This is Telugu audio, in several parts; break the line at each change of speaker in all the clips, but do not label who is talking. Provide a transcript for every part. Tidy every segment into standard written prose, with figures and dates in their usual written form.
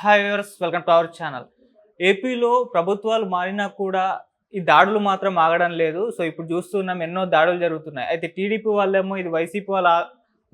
Hi viewers, welcome to our channel. ఏపీలో ప్రభుత్వాలు మారినా కూడా ఈ దాడులు మాత్రం ఆగడం లేదు. సో ఇప్పుడు చూస్తున్నాం, ఎన్నో దాడులు జరుగుతున్నాయి. అయితే టీడీపీ వాళ్ళేమో ఇది వైసీపీ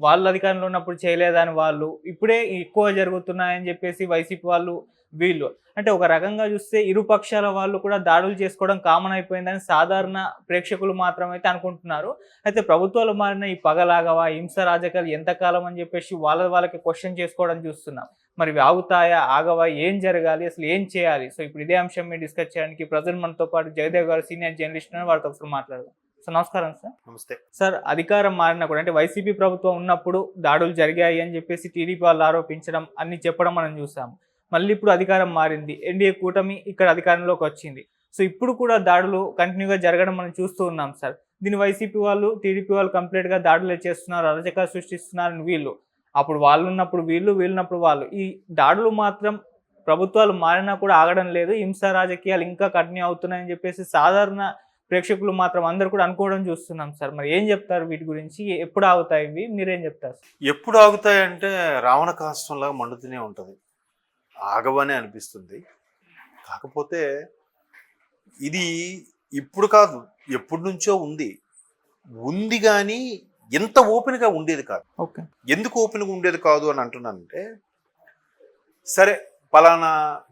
వాళ్ళ అధికారంలో ఉన్నప్పుడు చేయలేదని వాళ్ళు, ఇప్పుడే ఎక్కువ జరుగుతున్నాయని చెప్పేసి వైసీపీ వాళ్ళు వీళ్ళు. అంటే ఒక రకంగా చూస్తే ఇరు పక్షాల వాళ్ళు కూడా దాడులు చేసుకోవడం కామన్ అయిపోయిందని సాధారణ ప్రేక్షకులు మాత్రమైతే అనుకుంటున్నారు. అయితే ప్రభుత్వాలు మారిన ఈ పగలాగవా, హింస రాజకీయాలు ఎంతకాలం అని చెప్పేసి వాళ్ళకి క్వశ్చన్ చేసుకోవడం చూస్తున్నాం. మరి ఇవి ఆగుతాయా, ఆగవా, ఏం జరగాలి, అసలు ఏం చేయాలి? సో ఇప్పుడు ఇదే అంశం మీద డిస్కస్ చేయడానికి ప్రజెంట్ మనతో పాటు జయదేవ్ గారు, సీనియర్ జర్నలిస్ట్ ఉన్నారు. వారితో ఒకసారి మాట్లాడదాం. సార్ నమస్కారం. సార్
నమస్తే
సార్, అధికారం మారినా కూడా అంటే వైసీపీ ప్రభుత్వం ఉన్నప్పుడు దాడులు జరిగాయి అని చెప్పేసి టీడీపీ వాళ్ళు ఆరోపించడం, అన్ని చెప్పడం మనం చూసాము. మళ్ళీ ఇప్పుడు అధికారం మారింది, ఎన్డీఏ కూటమి ఇక్కడ అధికారంలోకి వచ్చింది. సో ఇప్పుడు కూడా దాడులు కంటిన్యూగా జరగడం మనం చూస్తూ ఉన్నాం సార్. దీని వైసీపీ వాళ్ళు, టీడీపీ వాళ్ళు కంప్లీట్గా దాడులు చేస్తున్నారు, అరాచకాలు సృష్టిస్తున్నారని వీళ్ళు. అప్పుడు వాళ్ళు ఉన్నప్పుడు వీళ్ళు, వీళ్ళున్నప్పుడు వాళ్ళు. ఈ దాడులు మాత్రం ప్రభుత్వాలు మారినా కూడా ఆగడం లేదు, హింస రాజకీయాలు ఇంకా కంటిన్యూ అవుతున్నాయని చెప్పేసి సాధారణ ప్రేక్షకులు మాత్రం అందరూ కూడా అనుకోవడం చూస్తున్నాం సార్. మరి ఏం చెప్తారు వీటి గురించి? ఎప్పుడు ఆగుతాయి ఇవి? మీరేం చెప్తారు?
ఎప్పుడు ఆగుతాయంటే రావణ కాష్టంలాగా మండుతూనే ఉంటుంది, ఆగవనే అనిపిస్తుంది. కాకపోతే ఇది ఇప్పుడు కాదు, ఎప్పటి నుంచో ఉంది కానీ ఎంత ఓపెన్గా ఉండేది కాదు.
ఓకే,
ఎందుకు ఓపెన్గా ఉండేది కాదు అని అంటున్నానంటే, సరే పలానా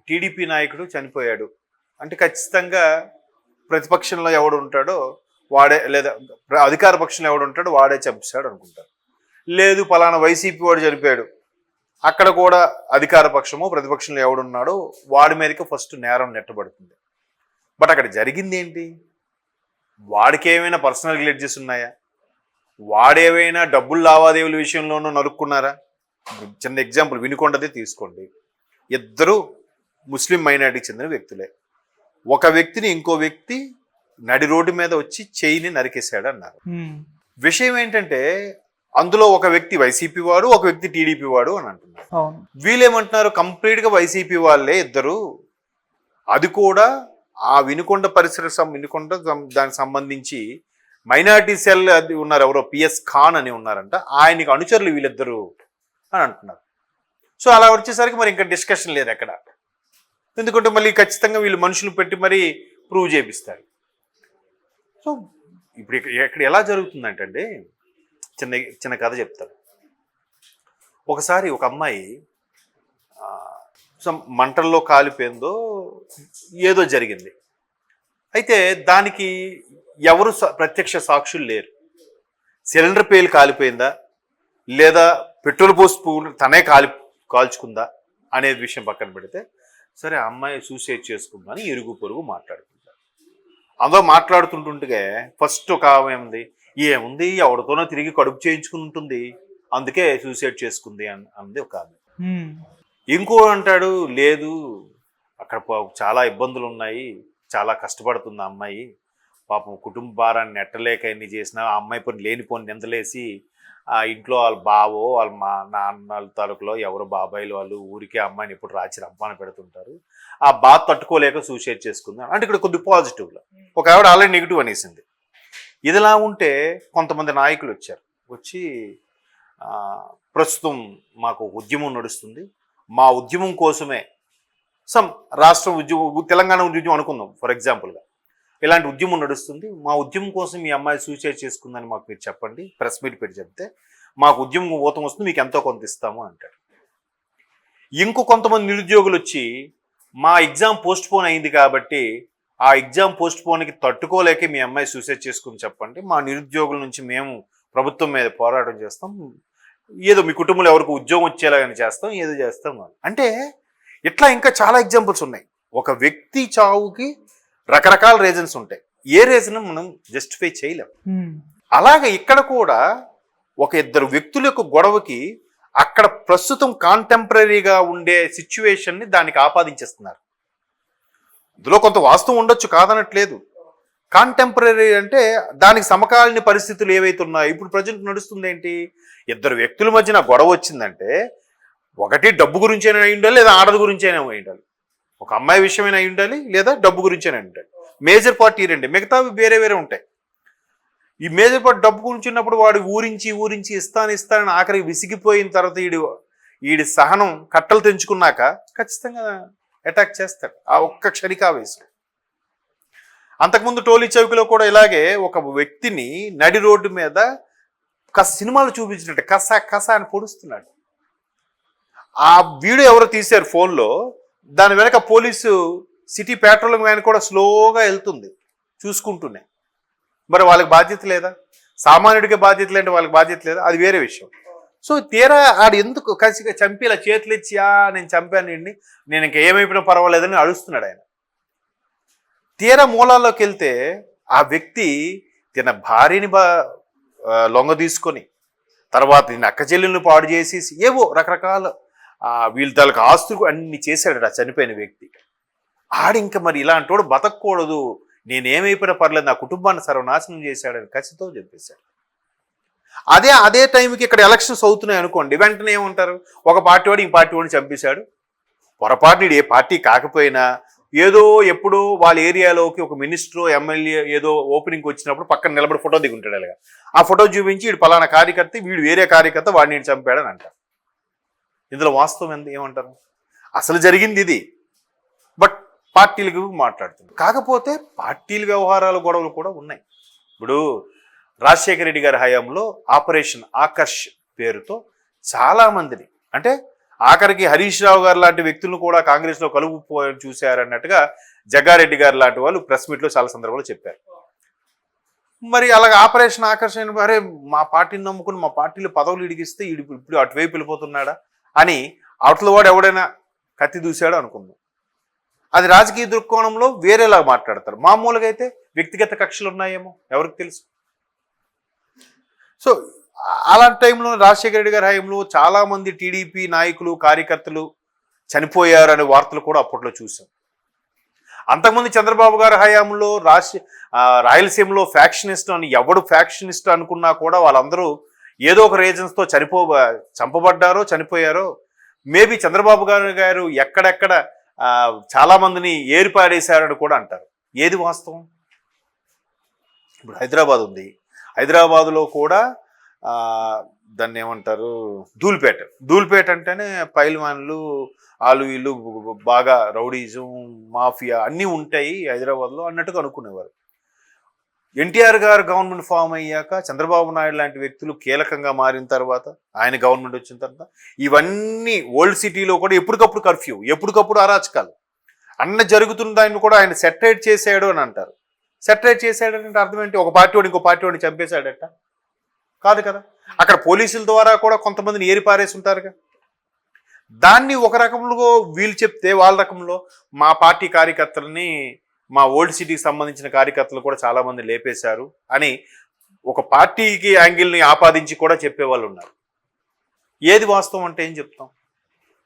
టీడీపీ నాయకుడు చనిపోయాడు అంటే ఖచ్చితంగా ప్రతిపక్షంలో ఎవడు ఉంటాడో వాడే, లేదా అధికార పక్షంలో ఎవడు ఉంటాడో వాడే చంపిస్తాడు అనుకుంటారు. లేదు పలానా వైసీపీ వాడు చనిపోయాడు, అక్కడ కూడా అధికార పక్షమో ప్రతిపక్షంలో ఎవడున్నాడో వాడి మీదకి ఫస్ట్ నేరం నెట్టబడుతుంది. బట్ అక్కడ జరిగింది ఏంటి? వాడికి ఏమైనా పర్సనల్ గ్లిడ్జెస్ ఉన్నాయా? వాడేవైనా డబ్బులు లావాదేవీల విషయంలోనూ నరుక్కున్నారా? చిన్న ఎగ్జాంపుల్ వినుకొండదే తీసుకోండి. ఇద్దరు ముస్లిం మైనారిటీకి చెందిన వ్యక్తులే. ఒక వ్యక్తిని ఇంకో వ్యక్తి నడి రోడ్డు మీద వచ్చి చెయ్యిని నరికేశాడు అన్నారు. విషయం ఏంటంటే అందులో ఒక వ్యక్తి వైసీపీ వాడు, ఒక వ్యక్తి టీడీపీ వాడు అని అంటున్నారు. వీళ్ళేమంటున్నారు, కంప్లీట్గా వైసీపీ వాళ్ళే ఇద్దరు. అది కూడా ఆ వినుకొండ వినుకొండ దానికి సంబంధించి మైనారిటీ సెల్ అది ఉన్నారు, ఎవరో పిఎస్ ఖాన్ అని ఉన్నారంట, ఆయనకి అనుచరులు వీళ్ళిద్దరు అని అంటున్నారు. సో అలా వచ్చేసరికి మరి ఇంకా డిస్కషన్ లేదు ఎక్కడ, ఎందుకంటే మళ్ళీ ఖచ్చితంగా వీళ్ళు మనుషులు పెట్టి మరీ ప్రూవ్ చేపిస్తారు. సో ఇప్పుడు ఇక్కడ ఎలా జరుగుతుందంటే, చిన్న కథ చెప్తాను. ఒకసారి ఒక అమ్మాయి మంటల్లో కాలిపోయిందో ఏదో జరిగింది. అయితే దానికి ఎవరు ప్రత్యక్ష సాక్షులు లేరు. సిలిండర్ పేలు కాలిపోయిందా, లేదా పెట్రోల్ పోసి తనే కాల్చుకుందా అనే విషయం పక్కన పెడితే, సరే అమ్మాయి సూసైడ్ చేసుకుందని ఇరుగు పొరుగు మాట్లాడుకుంటారు. అందులో మాట్లాడుతుంటుంటే ఫస్ట్ ఒక ఆమె ఏముంది ఎవరితోనో తిరిగి కడుపు చేయించుకుని ఉంటుంది, అందుకే సూసైడ్ చేసుకుంది అంది ఒక ఆమె. ఇంకో అంటాడు, లేదు అక్కడ చాలా ఇబ్బందులు ఉన్నాయి, చాలా కష్టపడుతుంది ఆ అమ్మాయి, పాపం కుటుంబ భారాన్ని నెట్టలేక ఎన్ని చేసినా ఆ అమ్మాయి పని లేనిపోని నిందలేసి ఆ ఇంట్లో వాళ్ళ బావో వాళ్ళ నాన్నల తాలూకులో ఎవరో బాబాయిలు వాళ్ళు ఊరికే అమ్మాయిని ఎప్పుడు రాచి రంపాన పెడుతుంటారు, ఆ బాధ తట్టుకోలేక సూసైడ్ చేసుకుంది అంటే ఇక్కడ కొద్ది పాజిటివ్లో. ఒక ఆవిడ ఆల్రెడీ నెగిటివ్ అనేసింది. ఇదిలా ఉంటే కొంతమంది నాయకులు వచ్చి ప్రస్తుతం మాకు ఉద్యమం నడుస్తుంది, మా ఉద్యమం కోసమే రాష్ట్ర ఉద్యమం, తెలంగాణ ఉద్యమం అనుకుందాం ఫర్ ఎగ్జాంపుల్గా, ఇలాంటి ఉద్యమం నడుస్తుంది, మా ఉద్యమం కోసం మీ అమ్మాయి సూసైడ్ చేసుకుందని మాకు మీరు చెప్పండి, ప్రెస్ మీట్ పెట్టి చెప్తే మాకు ఉద్యమం ఊతం వస్తుంది, మీకు ఎంతో కొంత ఇస్తాము అంటాడు. ఇంకో కొంతమంది నిరుద్యోగులు వచ్చి మా ఎగ్జామ్ పోస్ట్ పోన్ అయింది కాబట్టి ఆ ఎగ్జామ్ పోస్ట్ పోన్కి తట్టుకోలేక మీ అమ్మాయి సూసైడ్ చేసుకుని చెప్పండి, మా నిరుద్యోగుల నుంచి మేము ప్రభుత్వం మీద పోరాటం చేస్తాం, ఏదో మీ కుటుంబంలో ఎవరికి ఉద్యోగం వచ్చేలాగానే చేస్తాం, ఏదో చేస్తాం అంటే. ఇట్లా ఇంకా చాలా ఎగ్జాంపుల్స్ ఉన్నాయి. ఒక వ్యక్తి చావుకి రకరకాల రీజన్స్ ఉంటాయి, ఏ రీజన్ మనం జస్టిఫై చేయలేం. అలాగే ఇక్కడ కూడా ఒక ఇద్దరు వ్యక్తుల యొక్క గొడవకి అక్కడ ప్రస్తుతం కాంటెంపరీగా ఉండే సిచ్యువేషన్ని దానికి ఆపాదించేస్తున్నారు. ఇందులో కొంత వాస్తవం ఉండొచ్చు, కాదనట్లేదు. కాంటెంపరీ అంటే దానికి సమకాలీన పరిస్థితులు ఏవైతే ఉన్నాయో ఇప్పుడు ప్రజెంట్ నడుస్తుంది ఏంటి, ఇద్దరు వ్యక్తుల మధ్యన గొడవ వచ్చిందంటే ఒకటి డబ్బు గురించి అయినా అయి ఉండాలి, లేదా ఆడది గురించి అయినా అయి ఉండాలి, ఒక అమ్మాయి విషయమైనా అయి ఉండాలి, లేదా డబ్బు గురించి అయినా ఉండాలి. మేజర్ పార్ట్ ఈ రెండే, మిగతావి వేరే వేరే ఉంటాయి. ఈ మేజర్ పార్ట్ డబ్బు గురించి ఉన్నప్పుడు వాడు ఊరించి ఇస్తానని ఆఖరికి విసిగిపోయిన తర్వాత వీడి సహనం కట్టలు తెంచుకున్నాక ఖచ్చితంగా అటాక్ చేస్తాడు ఆ ఒక్క క్షణికావేశం. అంతకుముందు టోలీ చౌకలో కూడా ఇలాగే ఒక వ్యక్తిని నడి రోడ్డు మీద సినిమాలు చూపించినట్టు కసా కసా అని పొడుస్తున్నాడు. ఆ వీడియో ఎవరో తీశారు ఫోన్లో, దాని వెనక పోలీసు సిటీ పెట్రోలింగ్ వ్యాన్ కూడా స్లోగా వెళ్తుంది చూసుకుంటూనే. మరి వాళ్ళకి బాధ్యత లేదా? సామాన్యుడికి బాధ్యత లేదంటే వాళ్ళకి బాధ్యత లేదా? అది వేరే విషయం. సో తీరా ఆడు ఎందుకు కసిగా చంపి ఇలా చేతులు ఇచ్చి నేను చంపాను వీడిని, నేను ఇంకా ఏమైపోయినా పర్వాలేదని అడుస్తున్నాడు ఆయన. తీరా మూలాల్లోకి వెళ్తే ఆ వ్యక్తి తన భార్యని లొంగ తీసుకొని తర్వాత నేను అక్క చెల్లెలను పాడు చేసేసి ఏవో రకరకాల వీళ్ళ తలకు ఆస్తులు అన్ని చేశాడు ఆ చనిపోయిన వ్యక్తి. ఆడింక మరి ఇలాంటోడు బతకూడదు, నేనేమైపోయినా పర్లేదు, నా కుటుంబాన్ని సర్వనాశనం చేశాడని కసితో చెప్పేశాడు. అదే టైంకి ఇక్కడ ఎలక్షన్స్ అవుతున్నాయి అనుకోండి, వెంటనే ఏమంటారు, ఒక పార్టీ వాడు ఈ పార్టీ వాడిని చంపేశాడు. పొరపాటు ఏ పార్టీ కాకపోయినా ఏదో ఎప్పుడో వాళ్ళ ఏరియాలోకి ఒక మినిస్టర్ ఎమ్మెల్యే ఏదో ఓపెనింగ్ వచ్చినప్పుడు పక్కన నిలబడి ఫోటో దిగుంటాడు. అలాగా ఆ ఫోటో చూపించి వీడు పలానా కార్యకర్త, వీడు వేరే కార్యకర్త, వాడిని చంపాడని అంటారు. ఇందులో వాస్తవం ఏమంటారు? అసలు జరిగింది ఇది, బట్ పార్టీలకు మాట్లాడుతుంది. కాకపోతే పార్టీల వ్యవహారాల గొడవలు కూడా ఉన్నాయి. ఇప్పుడు రాజశేఖర రెడ్డి గారి హయాంలో ఆపరేషన్ ఆకర్ష్ పేరుతో చాలా మందిని, అంటే ఆఖరికి హరీష్ రావు గారు లాంటి వ్యక్తులను కూడా కాంగ్రెస్లో కలుపుపోయి చూశారన్నట్టుగా జగ్గారెడ్డి గారు లాంటి వాళ్ళు ప్రెస్ మీట్లో చాలా సందర్భాలు చెప్పారు. మరి అలాగ ఆపరేషన్ ఆకర్షణ, అరే మా పార్టీని నమ్ముకుని మా పార్టీలో పదవులు ఇడిగిస్తే ఇప్పుడు అటువైపు వెళ్ళిపోతున్నాడా అని అవతల వాడు ఎవడైనా కత్తి దూశాడు అనుకుందాం. అది రాజకీయ దృక్కోణంలో వేరేలా మాట్లాడతారు. మామూలుగా అయితే వ్యక్తిగత కక్షలు ఉన్నాయేమో ఎవరికి తెలుసు. సో అలాంటి టైంలో రాజశేఖర రెడ్డి గారి హయాంలో చాలా మంది టీడీపీ నాయకులు కార్యకర్తలు చనిపోయారు అనే వార్తలు కూడా అప్పట్లో చూసాం. అంతకుముందు చంద్రబాబు గారి హయాంలో రాయలసీమలో ఫ్యాక్షనిస్ట్ అని ఎవడు ఫ్యాక్షనిస్ట్ అనుకున్నా కూడా వాళ్ళందరూ ఏదో ఒక రీజన్స్తో చంపబడ్డారో చనిపోయారో. మేబీ చంద్రబాబు గారు ఎక్కడెక్కడ చాలా మందిని ఏరిపాడేశారని కూడా అంటారు. ఏది వాస్తవం? ఇప్పుడు హైదరాబాద్ ఉంది, హైదరాబాదులో కూడా దాన్ని ఏమంటారు, ధూల్పేట అంటేనే పైల్వాన్లు వాళ్ళు వీళ్ళు బాగా రౌడీజం మాఫియా అన్నీ ఉంటాయి హైదరాబాద్లో అన్నట్టుగా అనుకునేవారు. ఎన్టీఆర్ గారు గవర్నమెంట్ ఫామ్ అయ్యాక చంద్రబాబు నాయుడు లాంటి వ్యక్తులు కీలకంగా మారిన తర్వాత, ఆయన గవర్నమెంట్ వచ్చిన తర్వాత ఇవన్నీ ఓల్డ్ సిటీలో కూడా ఎప్పటికప్పుడు కర్ఫ్యూ, ఎప్పటికప్పుడు అరాచకాలు అన్న జరుగుతున్న దాన్ని కూడా ఆయన సెటరేట్ చేశాడు అని అంటారు. సెటరేట్ చేశాడు అంటే అర్థం ఏంటి? ఒక పార్టీ వాడు ఇంకో పార్టీ వాడిని చంపేశాడట? కాదు కదా. అక్కడ పోలీసుల ద్వారా కూడా కొంతమందిని ఏరిపారేసి ఉంటారుగా. దాన్ని ఒక రకంలో వీళ్ళు చెప్తే వాళ్ళ రకంలో మా పార్టీ కార్యకర్తలని, మా ఓల్డ్ సిటీకి సంబంధించిన కార్యకర్తలు కూడా చాలా మంది లేపేశారు అని ఒక పార్టీకి యాంగిల్ని ఆపాదించి కూడా చెప్పేవాళ్ళు ఉన్నారు. ఏది వాస్తవం అంటే ఏం చెప్తాం?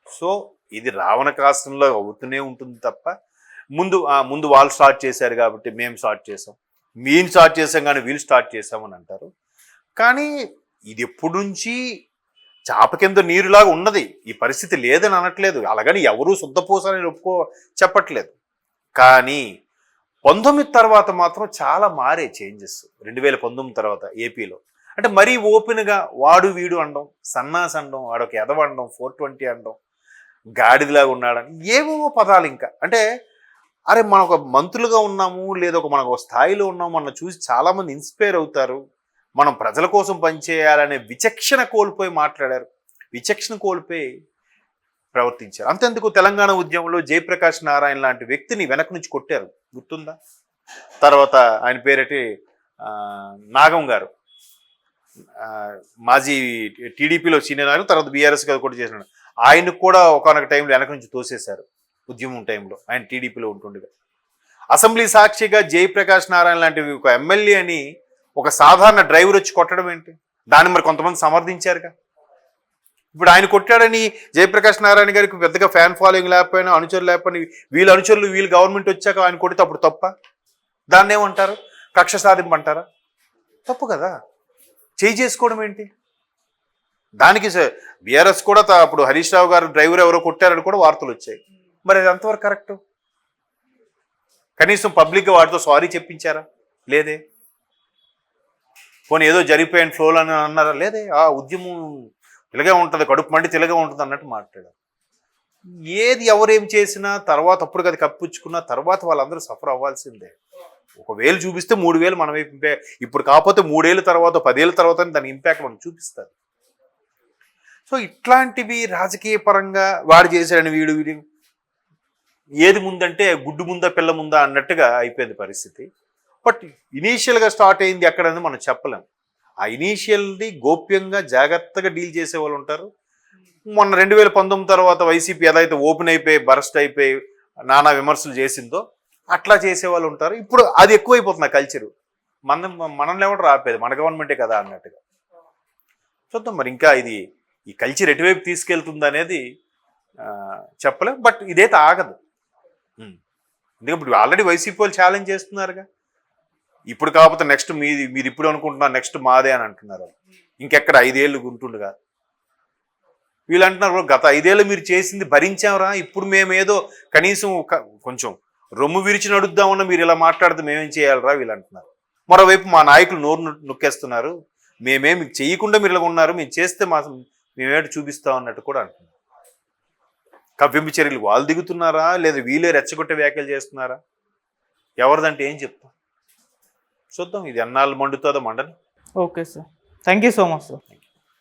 సో ఇది రావణ కాష్టంలో అవుతూనే ఉంటుంది తప్ప ముందు వాళ్ళు స్టార్ట్ చేశారు కాబట్టి మేము స్టార్ట్ చేసాం, మేము స్టార్ట్ చేసాం కానీ వీళ్ళు స్టార్ట్ చేసామని అంటారు. కానీ ఇది ఎప్పటి నుంచి చాప కింద నీరులాగా ఉన్నది. ఈ పరిస్థితి లేదని అనట్లేదు, అలాగని ఎవరూ శుద్ధపూసని చెప్పట్లేదు. కానీ 19 తర్వాత మాత్రం చాలా మారే చేంజెస్. 2019 తర్వాత ఏపీలో అంటే మరీ ఓపెన్గా వాడు వీడు అనడం, సన్నాస్ అనడం, వాడొక ఎదవ అనడం, 420 అనడం, గాడిదిలాగా ఉన్నాడని ఏవేవో పదాలు. ఇంకా అంటే అరే మనం ఒక మంత్రులుగా ఉన్నాము, లేదా మనం ఒక స్థాయిలో ఉన్నాము, మన చూసి చాలామంది ఇన్స్పైర్ అవుతారు, మనం ప్రజల కోసం పనిచేయాలనే విచక్షణ కోల్పోయి మాట్లాడారు, విచక్షణ కోల్పోయి ప్రవర్తించారు. అంతెందుకు తెలంగాణ ఉద్యమంలో జయప్రకాష్ నారాయణ లాంటి వ్యక్తిని వెనక నుంచి కొట్టారు, గుర్తుందా? తర్వాత ఆయన పేరేటి నాగం గారు, మాజీ టీడీపీలో సీనియర్ నాయకులు, తర్వాత బీఆర్ఎస్ గారు కూడా చేసినాడు. ఆయనకు కూడా ఒకనొక టైంలో వెనక నుంచి తోసేశారు ఉద్యమం టైంలో, ఆయన టీడీపీలో ఉంటుండగా. అసెంబ్లీ సాక్షిగా జయప్రకాష్ నారాయణ లాంటి ఒక ఎమ్మెల్యే అని ఒక సాధారణ డ్రైవర్ వచ్చి కొట్టడం ఏంటి? దాన్ని మరి కొంతమంది సమర్థించారుగా. ఇప్పుడు ఆయన కొట్టాడని జయప్రకాష్ నారాయణ గారికి పెద్దగా ఫ్యాన్ ఫాలోయింగ్ లేకపోయినా, అనుచరులు లేకపోయినా, వీళ్ళ అనుచరులు వీళ్ళు గవర్నమెంట్ వచ్చాక ఆయన కొడితే అప్పుడు తప్ప? దాన్ని ఏమంటారు? కక్ష సాధింపు అంటారా? తప్పు కదా. చేయి చేసుకోవడం ఏంటి? దానికి బీఆర్ఎస్ కూడా అప్పుడు హరీష్ రావు గారు డ్రైవర్ ఎవరో కొట్టారని కూడా వార్తలు వచ్చాయి. మరి అది అంతవరకు కరెక్ట్? కనీసం పబ్లిక్గా వాటితో సారీ చెప్పించారా? లేదే. పోనీ ఏదో జరిగిపోయిన ఫ్లోలు అని అన్నారా? లేదే. ఆ ఉద్యమం ఇలాగే ఉంటుంది, కడుపు మండి ఇలాగే ఉంటుంది అన్నట్టు మాట్లాడారు. ఏది ఎవరేం చేసినా తర్వాత అప్పుడు అది కప్పించుకున్న తర్వాత వాళ్ళందరూ సఫర్ అవ్వాల్సిందే. 1,000 చూపిస్తే 3,000 మన వైపు ఇప్పుడు కాకపోతే 3 ఏళ్ళ తర్వాత 10 ఏళ్ళ తర్వాత దాని ఇంపాక్ట్ మనకు చూపిస్తారు. సో ఇట్లాంటివి రాజకీయ పరంగా వాడు చేశాడని వీడు ఏది ముందంటే గుడ్డు ముందా పిల్ల ముందా అన్నట్టుగా అయిపోయింది పరిస్థితి. బట్ ఇనీషియల్గా స్టార్ట్ అయింది ఎక్కడని మనం చెప్పలేం. ఆ ఇనీషియల్ది గోప్యంగా జాగ్రత్తగా డీల్ చేసే వాళ్ళు ఉంటారు. మొన్న 2019 తర్వాత వైసీపీ ఏదైతే ఓపెన్ అయిపోయి బరస్ట్ అయిపోయి నానా విమర్శలు చేసిందో అట్లా చేసేవాళ్ళు ఉంటారు. ఇప్పుడు అది ఎక్కువైపోతుంది కల్చరు. మనల్ని ఎవరు రాపేది, మన గవర్నమెంటే కదా అన్నట్టుగా. చూద్దాం మరి ఇంకా ఇది ఈ కల్చర్ ఎటువైపు తీసుకెళ్తుంది అనేది చెప్పలేం. బట్ ఇదైతే ఆగదు. ఎందుకంటే ఇప్పుడు ఆల్రెడీ వైసీపీ వాళ్ళు ఛాలెంజ్ చేస్తున్నారుగా. ఇప్పుడు కాకపోతే నెక్స్ట్ మీరు ఇప్పుడు అనుకుంటున్నారు నెక్స్ట్ మాదే అని అంటున్నారు. ఇంకెక్కడ 5 ఏళ్ళు గుంటుండగా వీళ్ళు అంటున్నారు గత 5 ఏళ్ళు మీరు చేసింది భరించాంరా, ఇప్పుడు మేమేదో కనీసం కొంచెం రొమ్ము విరిచి నడుద్దామన్నా మీరు ఇలా మాట్లాడితే మేమేం చేయాలరా వీళ్ళు అంటున్నారు. మరోవైపు మా నాయకులు నోరు నొక్కేస్తున్నారు, మేమేమి చేయకుండా మీరు ఇలా ఉన్నారు, మేము చేస్తే మేమేంటి చూపిస్తాం అన్నట్టు కూడా అంటున్నారు. కవ్వింపు చర్యలు వాళ్ళు దిగుతున్నారా లేదా వీళ్ళే రెచ్చగొట్టే వ్యాఖ్యలు చేస్తున్నారా, ఎవరిదంటే ఏం చెప్తాం. చూద్దాం ఇది ఎన్నాళ్ళు మండుతుందో మండని.
Okay sir, thank you so much sir.